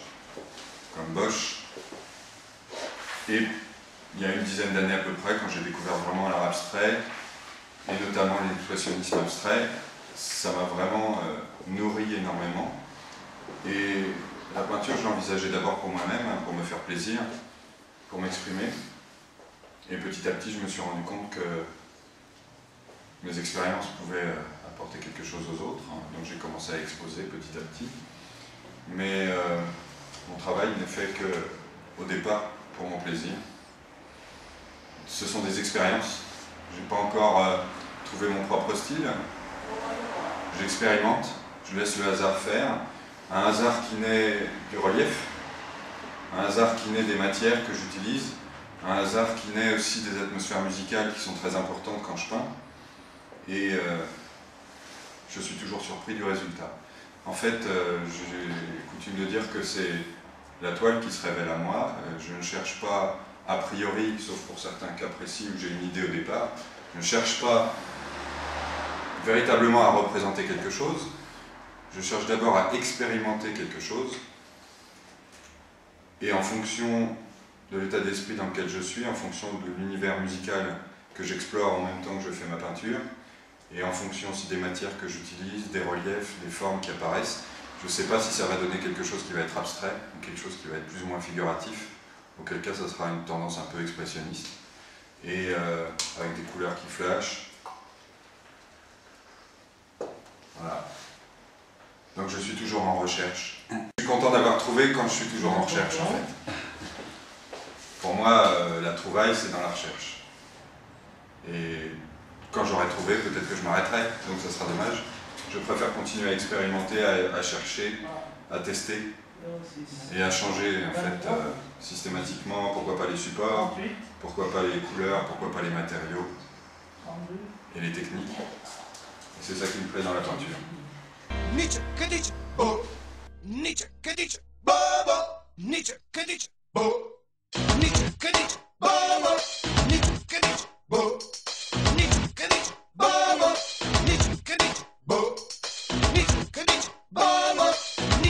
comme Bosch. Et il y a une dizaine d'années à peu près, quand j'ai découvert vraiment l'art abstrait, et notamment l'expressionnisme abstrait, ça m'a vraiment nourri énormément. Et la peinture, je l'envisageais d'abord pour moi-même, pour me faire plaisir, pour m'exprimer. Et petit à petit, je me suis rendu compte que mes expériences pouvaient apporter quelque chose aux autres. Donc j'ai commencé à exposer petit à petit. Mais mon travail n'est fait qu'au départ pour mon plaisir. Ce sont des expériences. Je n'ai pas encore trouvé mon propre style. J'expérimente, je laisse le hasard faire. Un hasard qui naît du relief, un hasard qui naît des matières que j'utilise, un hasard qui naît aussi des atmosphères musicales qui sont très importantes quand je peins. Et je suis toujours surpris du résultat. En fait, j'ai coutume de dire que c'est la toile qui se révèle à moi. Je ne cherche pas a priori, sauf pour certains cas précis où j'ai une idée au départ, je ne cherche pas véritablement à représenter quelque chose. Je cherche d'abord à expérimenter quelque chose. Et en fonction de l'état d'esprit dans lequel je suis, en fonction de l'univers musical que j'explore en même temps que je fais ma peinture, et en fonction aussi des matières que j'utilise, des reliefs, des formes qui apparaissent, je ne sais pas si ça va donner quelque chose qui va être abstrait, ou quelque chose qui va être plus ou moins figuratif, auquel cas ça sera une tendance un peu expressionniste, et avec des couleurs qui flashent. Voilà. Donc je suis toujours en recherche. Je suis content d'avoir trouvé quand je suis toujours en recherche, en fait. Pour moi, la trouvaille, c'est dans la recherche. Et quand j'aurai trouvé, peut-être que je m'arrêterai, donc ça sera dommage. Je préfère continuer à expérimenter, à chercher, à tester et à changer, en fait, systématiquement. Pourquoi pas les supports, pourquoi pas les couleurs, pourquoi pas les matériaux et les techniques. Et c'est ça qui me plaît dans la peinture. Nietzsche, Nietzsche, bo. Nietzsche, Nietzsche, bobo. Nietzsche, Nietzsche, bo. Nietzsche, Nietzsche, bobo. Nietzsche, Nietzsche, bo. Nietzsche, Nietzsche, bobo. Nietzsche, Nietzsche, bo. Nietzsche, Nietzsche, bobo. Nietzsche,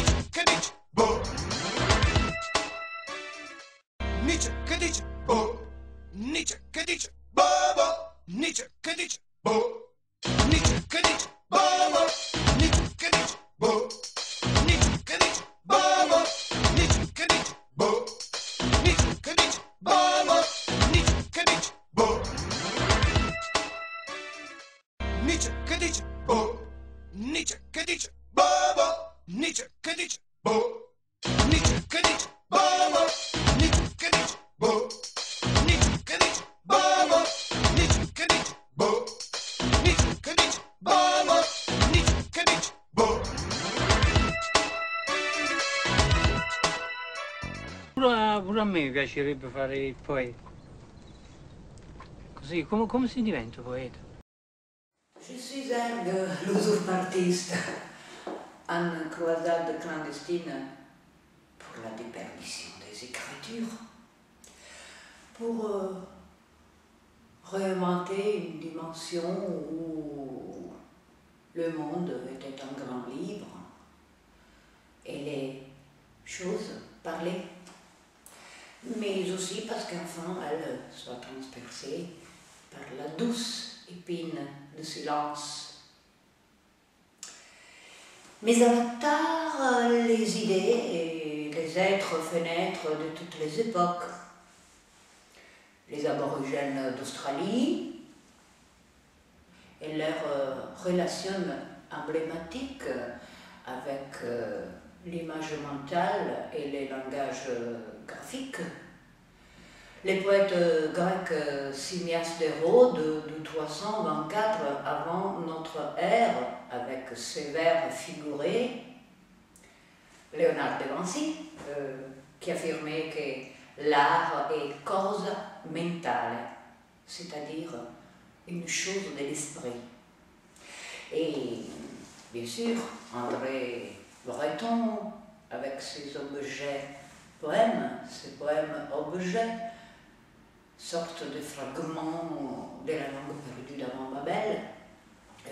Nietzsche, bo. Nietzsche, Nietzsche, bo. Nietzsche, Nietzsche, bobo. Nietzsche, Nietzsche, bo. Nietzsche, Nietzsche, bobo. Nietzsche, Nietzsche, bo. Nietzsche, Nietzsche, bobo. Nietzsche, Nietzsche, bo. Nietzsche, Nietzsche, bobo. Nietzsche, Nietzsche, bo. Nietzsche, Nietzsche, bo. Nietzsche, Nietzsche, bobo. Nietzsche, Nietzsche, bo. Nietzsche, Nietzsche, bobo. Nietzsche, Nietzsche, bo. Nietzsche, Nietzsche, bobo. Nietzsche, Nietzsche, bo. Nietzsche, Nietzsche, bobo. Nietzsche, Nietzsche, bo. Pure a me piacerebbe fare il poeta. Così, come si diventa poeta? Je suis un l'usurpatiste, une croisade clandestine pour la déperdition des écritures, pour réinventer une dimension où le monde était un grand livre et les choses parlaient, mais aussi parce qu'enfin elles soient transpercées par la douce épine de silence. Mes avatars, les idées et les êtres fenêtres de toutes les époques. Les aborigènes d'Australie et leur relation emblématique avec l'image mentale et les langages graphiques. Les poètes grecs Simmias d'Hérode de 324 avant notre ère, avec ses vers figurés, Léonard de Vinci, qui affirmait que l'art est cause mentale, c'est-à-dire une chose de l'esprit. Et bien sûr, André Breton, avec ses objets poèmes, ces poèmes-objets, sortent de fragments de la langue perdue d'avant Babel,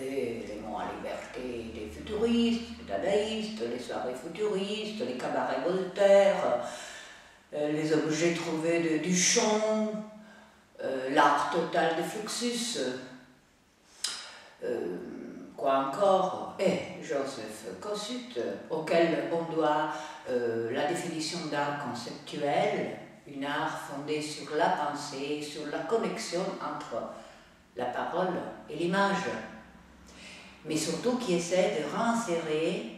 et les mots à liberté des futuristes, des dadaïstes, les soirées futuristes, les cabarets Voltaire, les objets trouvés de Duchamp, l'art total de Fluxus, quoi encore, et Joseph Kossut, auquel on doit la définition d'art conceptuel, une art fondée sur la pensée, sur la connexion entre la parole et l'image, mais surtout qui essaie de réinsérer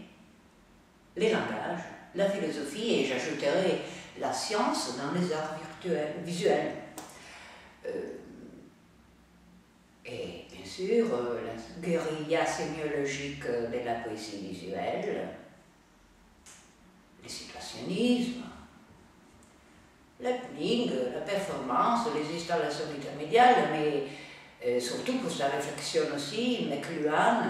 les langages, la philosophie et j'ajouterai la science dans les arts visuels. Et bien sûr, la guérilla sémiologique de la poésie visuelle, le situationnisme, l'happening, la performance, les installations intermédiaires, mais surtout pour sa réflexion aussi, McLuhan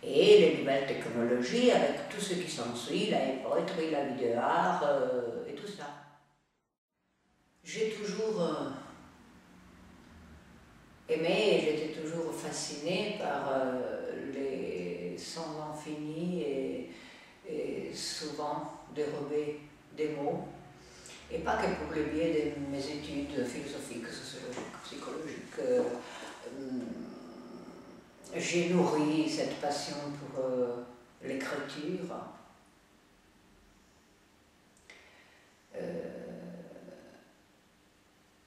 et les nouvelles technologies avec tout ce qui s'ensuit, la poétrie, la vidéo art et tout ça. J'ai toujours aimé et j'étais toujours fascinée par les sans infinis et souvent dérobés des mots. Et pas que pour le biais de mes études philosophiques, sociologiques, psychologiques. J'ai nourri cette passion pour l'écriture.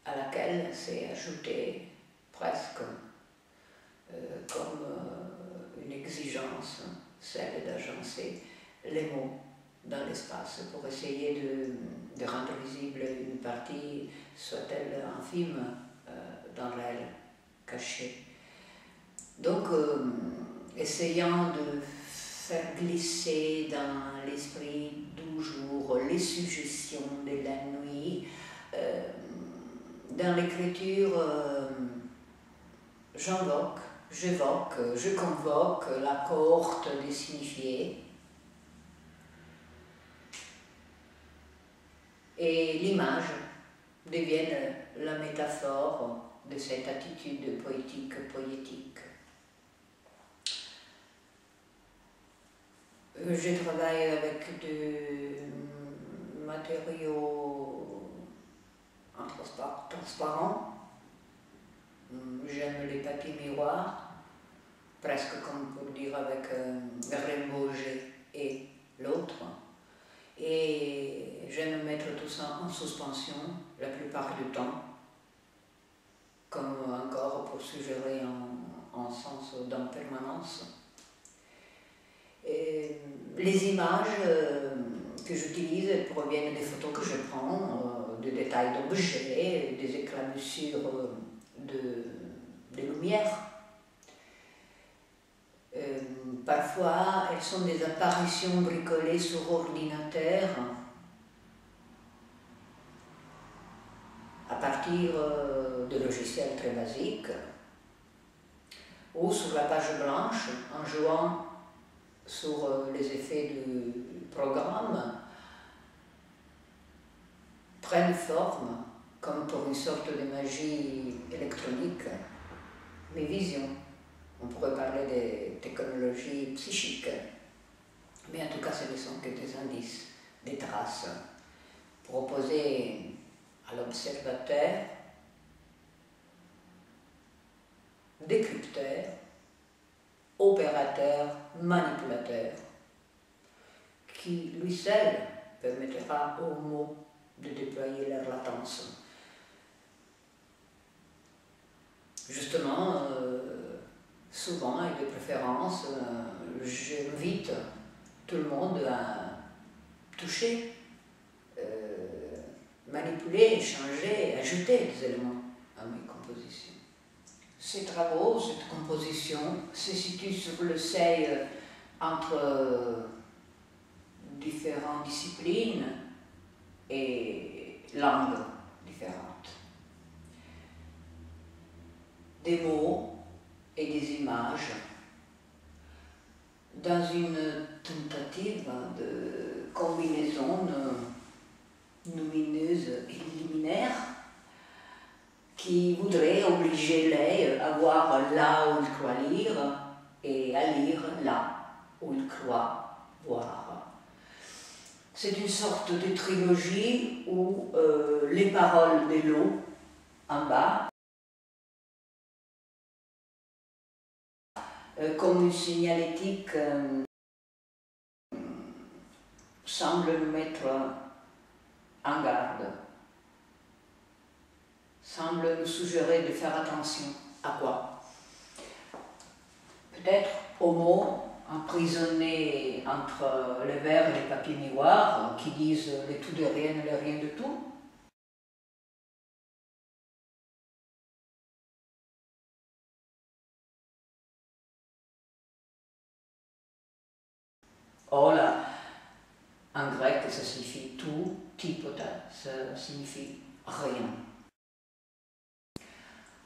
À laquelle s'est ajoutée presque comme une exigence, celle d'agencer les mots dans l'espace pour essayer de rendre visible une partie, soit-elle infime, dans l'aile cachée. Donc, essayant de faire glisser dans l'esprit du jour les suggestions de la nuit, dans l'écriture, j'évoque, je convoque la cohorte des signifiés. Et l'image devienne la métaphore de cette attitude poétique. Je travaille avec des matériaux transparents. J'aime les papiers miroirs, presque comme pour dire avec Rainbow G et l'autre. Et j'aime mettre tout ça en suspension la plupart du temps, comme encore pour suggérer en sens d'impermanence. Et les images que j'utilise proviennent des photos que je prends, des détails d'objets, des éclaboussures de lumière. Parfois, elles sont des apparitions bricolées sur ordinateur à partir de logiciels très basiques ou sur la page blanche en jouant sur les effets du programme, prennent forme comme pour une sorte de magie électronique, mes visions. On pourrait parler des technologies psychiques, mais en tout cas ce ne sont que des indices, des traces, proposées à l'observateur, décrypteur, opérateur, manipulateur, qui lui seul permettra aux mots de déployer leur latence. Justement, souvent et de préférence, j'invite tout le monde toucher, manipuler, changer, ajouter des éléments à mes compositions. Ces travaux, cette composition se situent sur le seuil entre différentes disciplines et langues différentes. Des mots et des images dans une tentative de combinaison lumineuse et liminaire qui voudrait obliger l'œil à voir là où il croit lire et à lire là où il croit voir. C'est une sorte de trilogie où les paroles de l'eau en bas, comme une signalétique, semble nous mettre en garde, semble nous suggérer de faire attention à quoi? Peut-être aux mots emprisonnés entre les vers et les papiers miroirs qui disent le tout de rien et le rien de tout. Oh là, en grec, ça signifie tout, typota, ça signifie rien.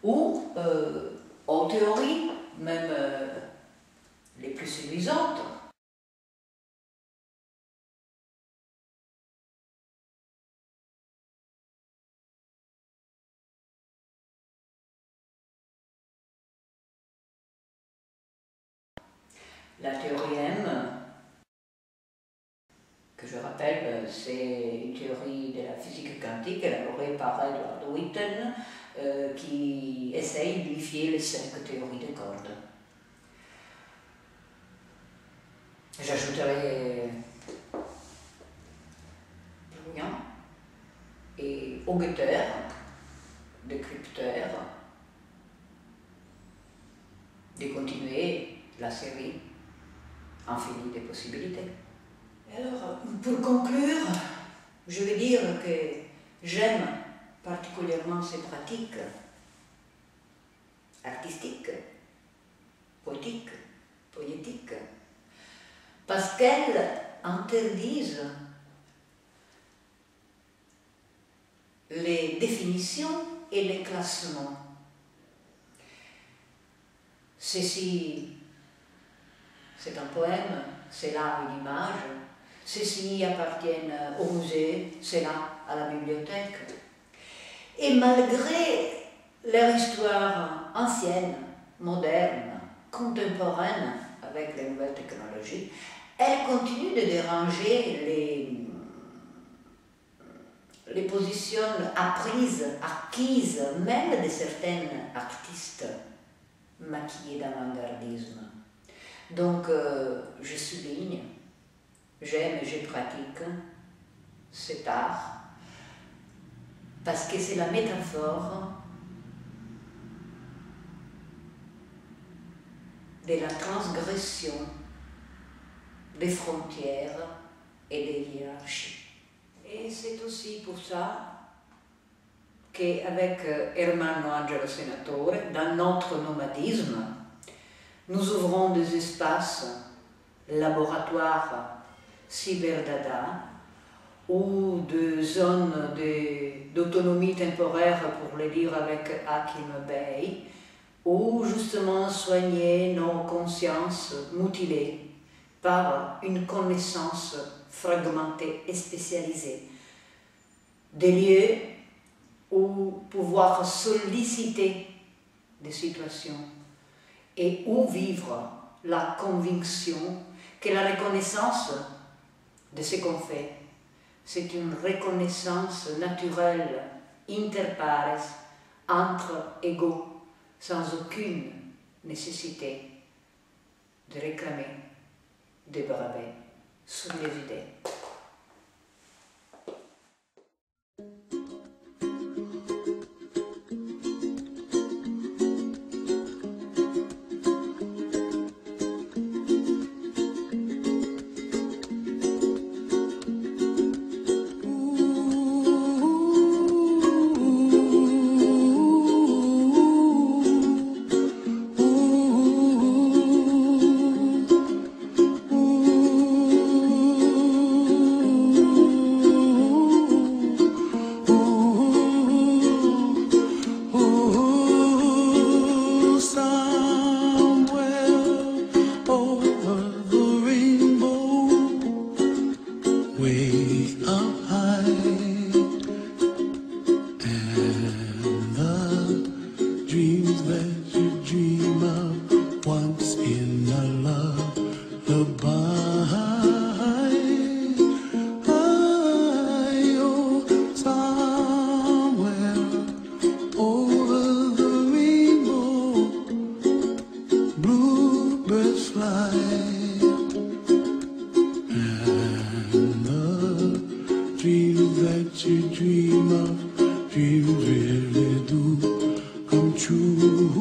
Ou, en théorie, même les plus séduisantes, la théorie M, que je rappelle, c'est une théorie de la physique quantique élaborée par Edward Witten, qui essaye d'unifier les 5 théories des cordes. J'ajouterai Brouillant et Augeter, décrypteur, de continuer la série infinie des possibilités. Alors, pour conclure, je vais dire que j'aime particulièrement ces pratiques artistiques, poétiques, poétiques, parce qu'elles interdisent les définitions et les classements. Ceci, c'est un poème, c'est là une image. Ceux-ci appartiennent au musée, c'est là à la bibliothèque. Et malgré leur histoire ancienne, moderne, contemporaine, avec les nouvelles technologies, elles continuent de déranger les positions apprises, acquises, même de certains artistes maquillés d'avant-gardisme. Donc, je souligne, j'aime et je pratique cet art parce que c'est la métaphore de la transgression des frontières et des hiérarchies. Et c'est aussi pour ça qu'avec Ermanno Angelo Senatore, dans notre nomadisme, nous ouvrons des espaces, laboratoires cyberdada, ou de zones d'autonomie temporaire, pour le dire avec Hakim Bey, où justement soigner nos consciences mutilées par une connaissance fragmentée et spécialisée. Des lieux où pouvoir solliciter des situations et où vivre la conviction que la reconnaissance de ce qu'on fait, c'est une reconnaissance naturelle, inter pares, entre égaux, sans aucune nécessité de réclamer des brevets sur les idées. And the dreams that you dream of, dreams really do come true.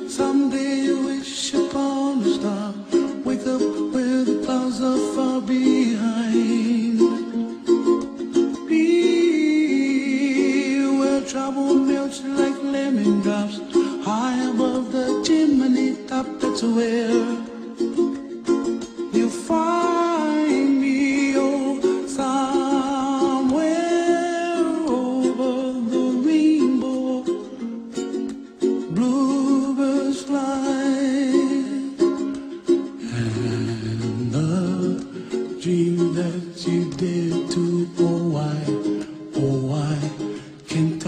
Someday you wish upon a star, wake up where the clouds are far behind. Be where trouble melts like lemon drops, high above the chimney top. That's where you find me, oh, somewhere over the rainbow. Bluebirds fly, and the dream that you did to, oh why can't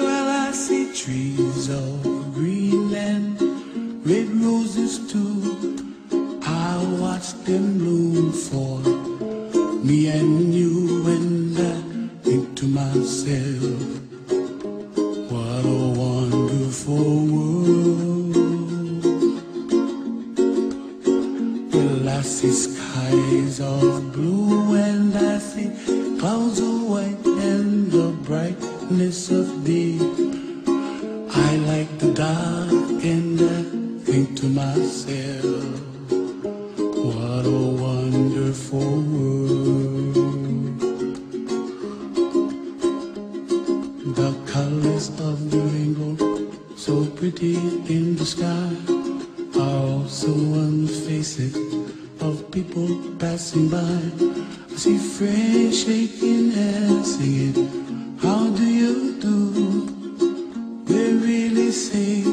well, I see trees of Greenland, red roses too. I watch them bloom for me and you, and I think to myself, what a wonderful world. Well, I see skies of blue, and I see clouds of white, and the brightness of day. I like the dark, and I think to myself, what a wonderful world. The colors of the rainbow, so pretty in the sky, are also on the faces of people passing by. I see friends shaking hands, singing, how do you do? They really say